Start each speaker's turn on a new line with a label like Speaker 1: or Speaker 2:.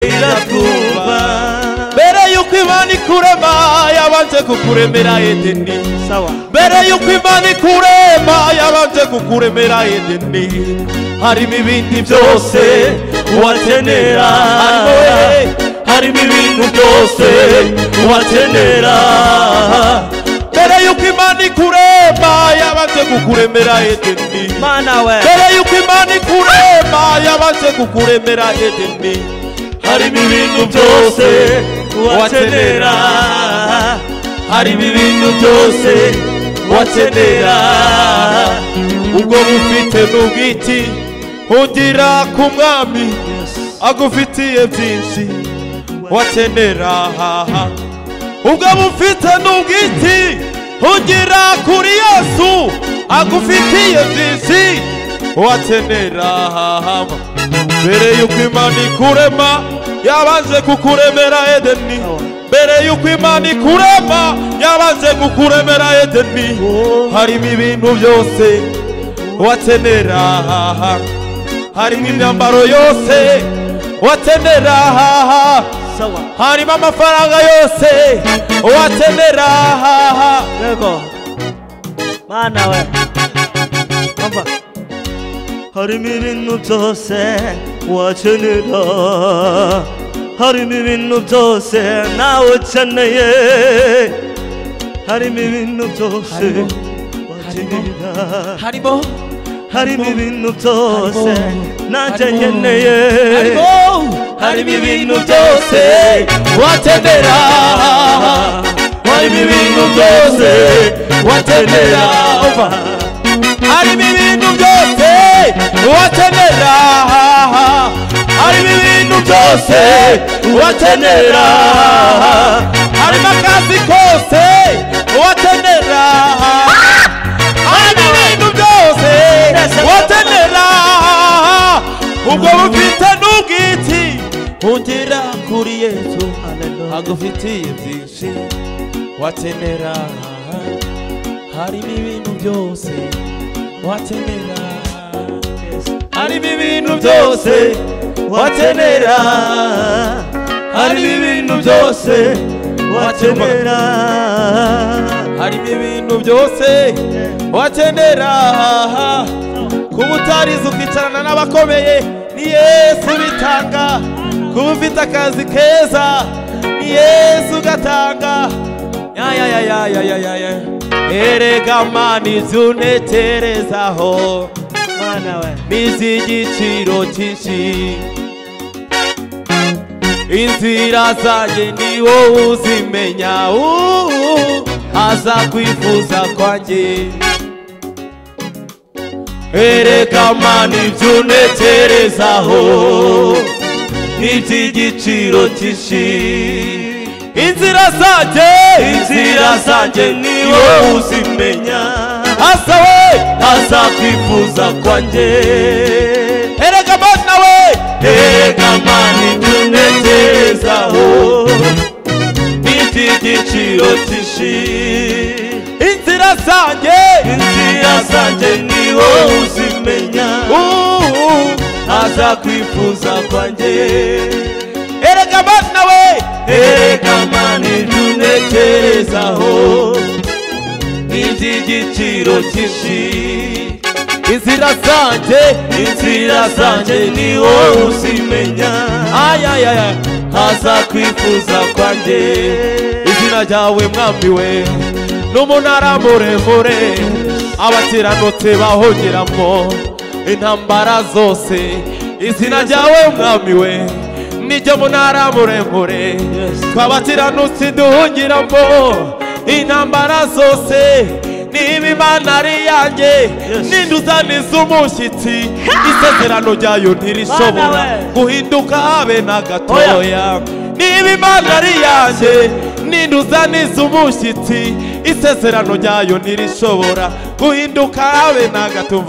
Speaker 1: irakumva
Speaker 2: mbere yuko Imana ikurema yabanje kukuremera Edeni
Speaker 1: sawa
Speaker 2: mbere yuko Imana ikurema yabanje kukuremera Edeni harimo ibindi byose wakenera harimo ibintu byose wakenera mbere yuko Imana ikurema yabanje kukuremera Edeni
Speaker 1: mana we
Speaker 2: mbere yuko Imana ikurema yabanje kukuremera Edeni harimo ibintu byose wakenera harimo ibintu byose wakenera ubwo bufite n'ubwiti ugira ku mwami agufitiye byinshi wakenera ubwo bufite n'ubwiti ugira kuri Yesu agufitiye byinshi wakenera mbere yuko Imana ikurema yabanje kukuremera Edeni mbere yuko Imana ikurema yabanje kukuremera Edeni harimo ibintu byose wakenera harimo imyambaro yose wakenera harimo amafaranga yose wakenera
Speaker 1: yego mana we umva harimo ibintu byose wakenera harimo ibintu byose nawe ukeneye harimo ibintu byose wakenera harimo ibintu byose nanjye nkeneye
Speaker 2: harimo ibintu byose wakenera harimo ibintu byose wakenera harimo ibintu byose wakenera harimo ibintu byose wakenera harimo akazi kose wakenera harimo ibintu byose wakenera ubwo bufite n'ubwiti ugera kuri Yesu agufitiye byinshi wakenera harimo ibintu byose wakenera harimo ibintu byose wakenera harimo ibintu byose wakenera harimo ibintu byose wakenera kuba utarize ukicarana n'abakomeye ni Yesu bitanga kuba ufite akazi keza ni Yesu gatanga erega Mana ibyo uneterezaho
Speaker 1: mana we
Speaker 2: n'iz'igiciro cyinshi inzira zanjye ni wowe uzimenya aza kwifuza kwanjye erega Mana ibyo uneterezaho n'iz'igiciro cyinshi inzira zanjye ni wowe uzimenya aza kwifuza kwanjye erega Mana we erega Mana ibyo uneterezaho n'iz'igiciro cyinshi inzira zanjye ni wowe uzimenya aza kwifuza kwanjye erega Mana we erega Mana ibyo uneterezaho n'iz'igiciro cyinshi inzira zanjye ni wowe uzimenya aza kwifuza kwanjye izina ryawe mwami we n'umunara muremure abakiranutsi bahongeramo intambara zose izina ryawe mwami we nijya munara muremure twabakiranutsi duhungiramo intambara zose niba Imana ari yanjye ninduzaniza umushyitsi isezerano ryayo ntirishobora guhinduka habe na gatoya niba Imana ari yanjye ninduzaniza umushyitsi isezerano ryayo ntirishobora guhinduka habe na gato